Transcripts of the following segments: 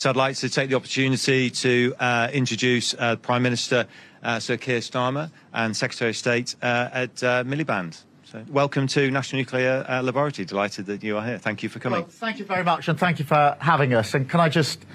So I'd like to take the opportunity to introduce Prime Minister Sir Keir Starmer and Secretary of State at Miliband. So welcome to National Nuclear Laboratory. Delighted that you are here. Thank you for coming. Well, thank you very much, and thank you for having us. And can I just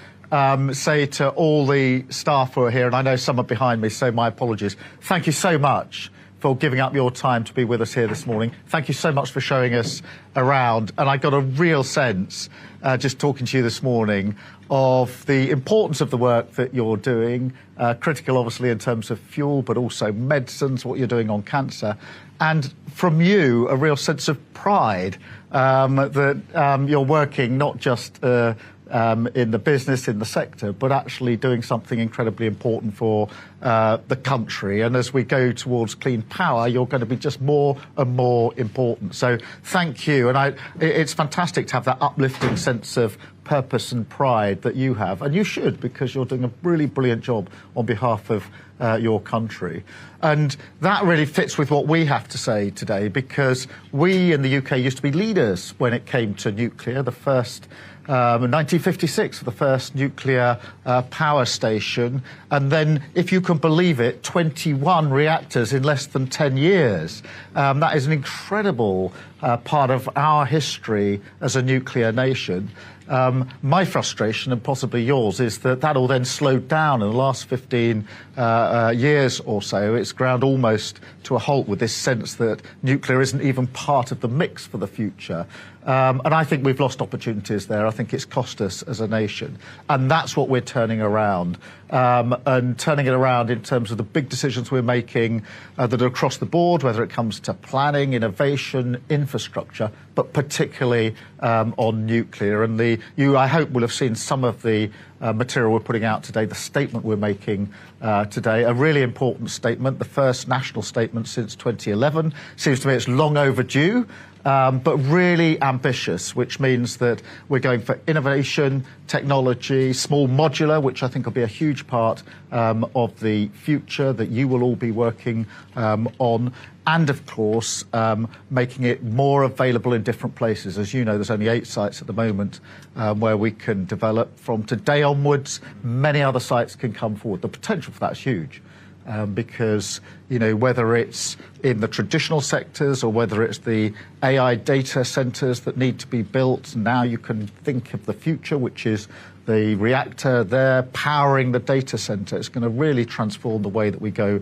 say to all the staff who are here, and I know some are behind me, so my apologies. Thank you so much for giving up your time to be with us here this morning. Thank you so much for showing us around. And I got a real sense, just talking to you this morning, of the importance of the work that you're doing, critical obviously in terms of fuel, but also medicines, what you're doing on cancer. And from you, a real sense of pride that you're working not just in the business, in the sector, but actually doing something incredibly important for the country. And as we go towards clean power, you're going to be just more and more important. So thank you. And it's fantastic to have that uplifting sense of purpose and pride that you have. And you should, because you're doing a really brilliant job on behalf of your country. And that really fits with what we have to say today, because we in the UK used to be leaders when it came to nuclear. The first in 1956, the first nuclear power station, and then, if you can believe it, 21 reactors in less than 10 years. That is an incredible part of our history as a nuclear nation. My frustration, and possibly yours, is that that all then slowed down in the last 15 years or so. It's ground almost to a halt with this sense that nuclear isn't even part of the mix for the future. And I think we've lost opportunities there. I think it's cost us as a nation. And that's what we're turning around. And turning it around in terms of the big decisions we're making that are across the board, whether it comes to planning, innovation, infrastructure, but particularly on nuclear. And you, I hope, will have seen some of the material we're putting out today, the statement we're making today, a really important statement, the first national statement since 2011. Seems to me it's long overdue. But really ambitious, which means that we're going for innovation, technology, small modular, which I think will be a huge part of the future that you will all be working on. And, of course, making it more available in different places. As you know, there's only 8 sites at the moment where we can develop. From today onwards, many other sites can come forward. The potential for that is huge. Because, you know, whether it's in the traditional sectors or whether it's the AI data centres that need to be built, now you can think of the future, which is the reactor there powering the data centre. It's going to really transform the way that we go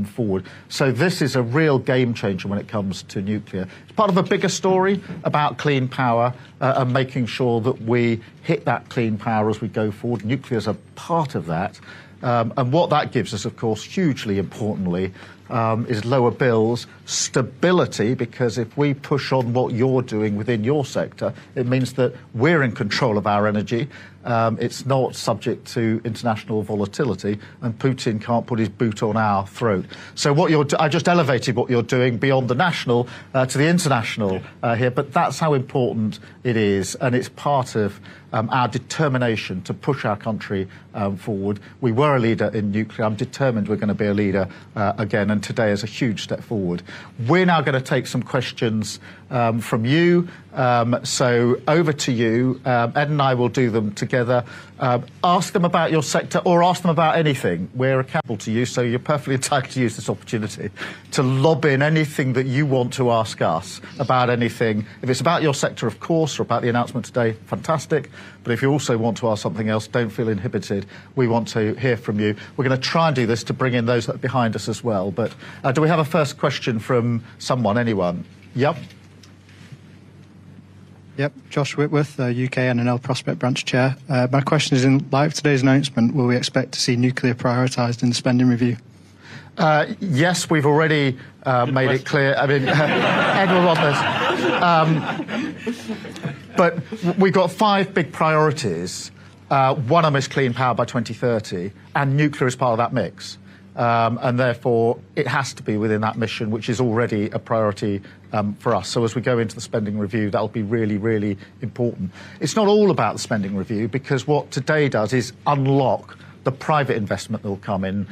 forward. So this is a real game changer when it comes to nuclear. It's part of a bigger story about clean power and making sure that we hit that clean power as we go forward. Nuclear is a part of that. And what that gives us, of course, hugely importantly, is lower bills, stability, because if we push on what you're doing within your sector, it means that we're in control of our energy. It's not subject to international volatility, and Putin can't put his boot on our throat. So I just elevated what you're doing beyond the national to the international here, but that's how important it is, and it's part of our determination to push our country forward. We were a leader in nuclear. I'm determined we're going to be a leader again, and today is a huge step forward. We're now going to take some questions from you. So over to you. Ed and I will do them together. Ask them about your sector or ask them about anything. We're accountable to you, so you're perfectly entitled to use this opportunity to lob in anything that you want to ask us about anything. If it's about your sector, of course, or about the announcement today, fantastic. But if you also want to ask something else, don't feel inhibited. We want to hear from you. We're going to try and do this to bring in those that are behind us as well. But do we have a first question from someone, anyone? Yep. Yep, Josh Whitworth, UK NNL Prospect Branch Chair. My question is, in light of today's announcement, will we expect to see nuclear prioritised in the spending review? Yes, we've already made it clear. I mean, Ed will want this. But we've got 5 big priorities. One of them is clean power by 2030, and nuclear is part of that mix. And therefore, it has to be within that mission, which is already a priority for us. So as we go into the spending review, that'll be really, really important. It's not all about the spending review, because what today does is unlock the private investment that will come in.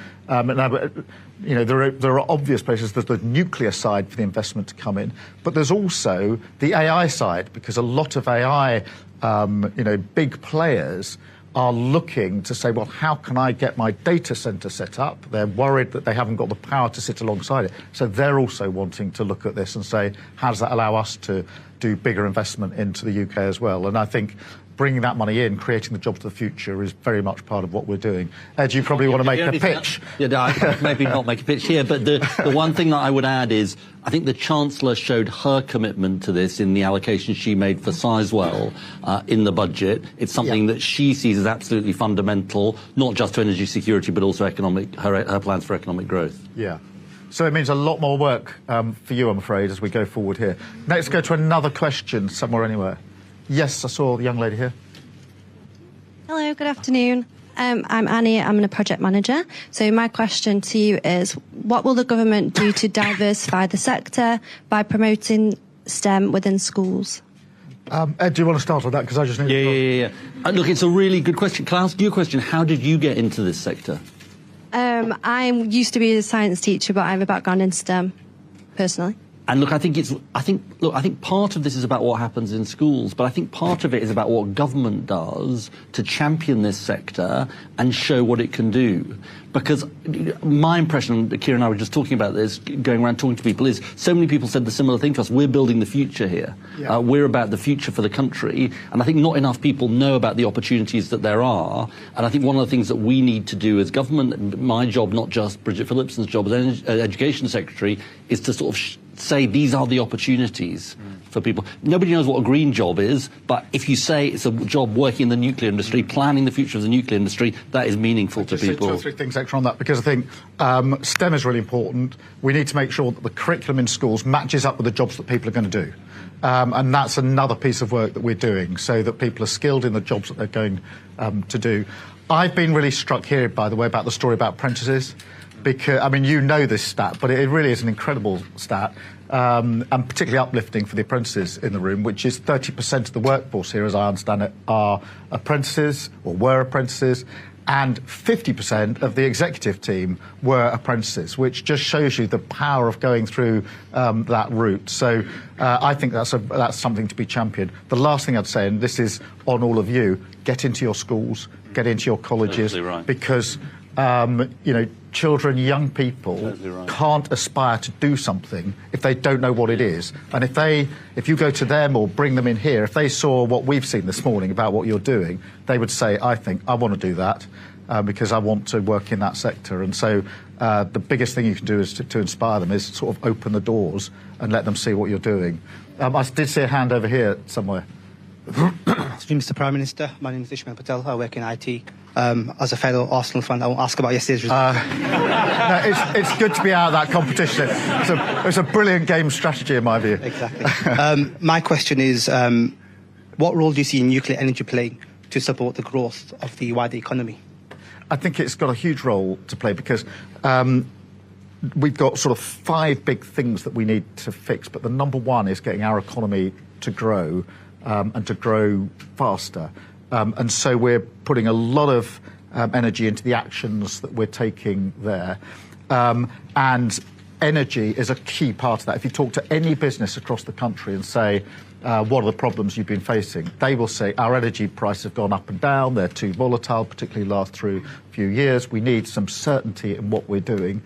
You know, there are obvious places. There's the nuclear side for the investment to come in, but there's also the AI side, because a lot of AI, you know, big players are looking to say, well, how can I get my data centre set up? They're worried that they haven't got the power to sit alongside it. So they're also wanting to look at this and say, how does that allow us to do bigger investment into the UK as well? And I think bringing that money in, creating the jobs of the future is very much part of what we're doing. Ed, you probably want to make a pitch. Yeah, maybe not make a pitch here, but the one thing that I would add is I think the Chancellor showed her commitment to this in the allocation she made for Sizewell in the budget. It's something that she sees as absolutely fundamental, not just to energy security, but also her plans for economic growth. Yeah. So it means a lot more work for you, I'm afraid, as we go forward here. Let's go to another question, somewhere, anywhere. Yes, I saw the young lady here. Hello, good afternoon. I'm Annie, I'm a project manager. So my question to you is, what will the government do to diversify the sector by promoting STEM within schools? Ed, do you want to start on that? Because I just need Yeah. Look, it's a really good question. Can I ask you a question? How did you get into this sector? I used to be a science teacher, but I have a background in STEM, personally. And look, I think part of this is about what happens in schools, but I think part of it is about what government does to champion this sector and show what it can do. Because my impression, Keir and I were just talking about this, going around talking to people, is so many people said the similar thing to us. We're building the future here. Yeah. We're about the future for the country. And I think not enough people know about the opportunities that there are. And I think one of the things that we need to do as government, my job, not just Bridget Phillipson's job as Education Secretary, is to sort of say these are the opportunities for people. Nobody knows what a green job is, but if you say it's a job working in the nuclear industry, planning the future of the nuclear industry, that is meaningful to people. Just 2 or 3 things extra on that, because I think STEM is really important. We need to make sure that the curriculum in schools matches up with the jobs that people are going to do. And that's another piece of work that we're doing, so that people are skilled in the jobs that they're going to do. I've been really struck here, by the way, about the story about apprentices. Because, I mean, you know this stat, but it really is an incredible stat, and particularly uplifting for the apprentices in the room, which is 30% of the workforce here, as I understand it, are apprentices, or were apprentices, and 50% of the executive team were apprentices, which just shows you the power of going through that route. So I think that's something to be championed. The last thing I'd say, and this is on all of you, get into your schools, get into your colleges, right. Because you know, children, young people can't aspire to do something if they don't know what it is. And if you go to them or bring them in here, if they saw what we've seen this morning about what you're doing, they would say, I think I want to do that because I want to work in that sector. And so the biggest thing you can do is to inspire them, is sort of open the doors and let them see what you're doing. I did see a hand over here somewhere. Mr. Prime Minister, my name is Ishmael Patel. I work in IT. As a fellow Arsenal fan, I won't ask about yesterday's result. No, it's good to be out of that competition. It's a brilliant game strategy, in my view. Exactly. My question is, what role do you see nuclear energy playing to support the growth of the wider economy? I think it's got a huge role to play, because we've got sort of 5 big things that we need to fix, but the number one is getting our economy to grow and to grow faster. And so we're putting a lot of energy into the actions that we're taking there. And energy is a key part of that. If you talk to any business across the country and say, what are the problems you've been facing? They will say, our energy prices have gone up and down, they're too volatile, particularly last through a few years. We need some certainty in what we're doing.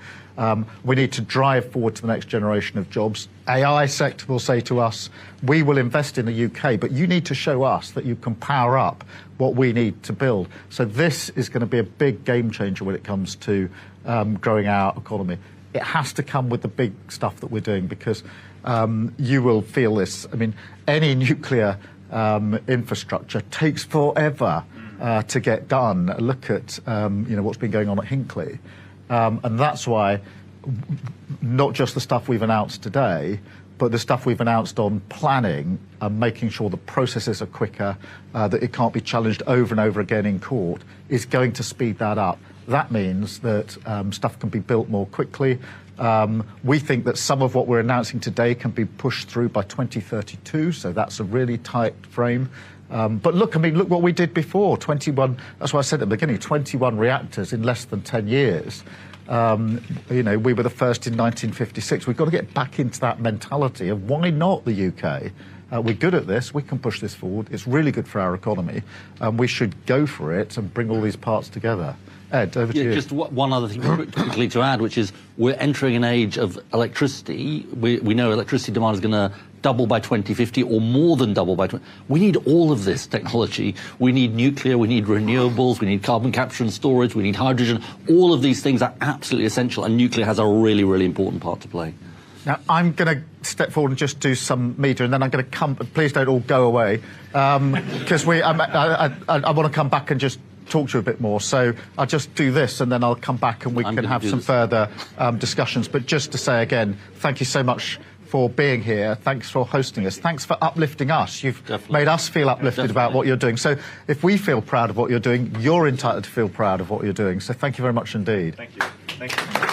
We need to drive forward to the next generation of jobs. AI sector will say to us, we will invest in the UK, but you need to show us that you can power up what we need to build. So this is going to be a big game changer when it comes to growing our economy. It has to come with the big stuff that we're doing, because you will feel this. I mean, any nuclear infrastructure takes forever to get done. Look at you know, what's been going on at Hinkley. And that's why not just the stuff we've announced today, but the stuff we've announced on planning and making sure the processes are quicker, that it can't be challenged over and over again in court, is going to speed that up. That means that stuff can be built more quickly. We think that some of what we're announcing today can be pushed through by 2032, so that's a really tight frame. But look, I mean, look what we did before, 21, that's what I said at the beginning, 21 reactors in less than 10 years. You know, we were the first in 1956. We've got to get back into that mentality of why not the UK? we're good at this, we can push this forward, it's really good for our economy, and we should go for it and bring all these parts together. Ed, over to you. Just one other thing quickly to add, which is we're entering an age of electricity. We know electricity demand is going to double by 2050 or more than double by 20. We need all of this technology. We need nuclear, we need renewables, we need carbon capture and storage, we need hydrogen. All of these things are absolutely essential, and nuclear has a really, really important part to play. Now, I'm going to step forward and just do some media, and then I'm going to come. Please don't all go away, because I want to come back and just talk to you a bit more. So I'll just do this, and then I'll come back and we can have some further discussions. But just to say again, thank you so much for being here. Thanks for hosting us. Thanks for uplifting us. You've made us feel uplifted about what you're doing. So if we feel proud of what you're doing, you're entitled to feel proud of what you're doing. So thank you very much indeed. Thank you. Thank you.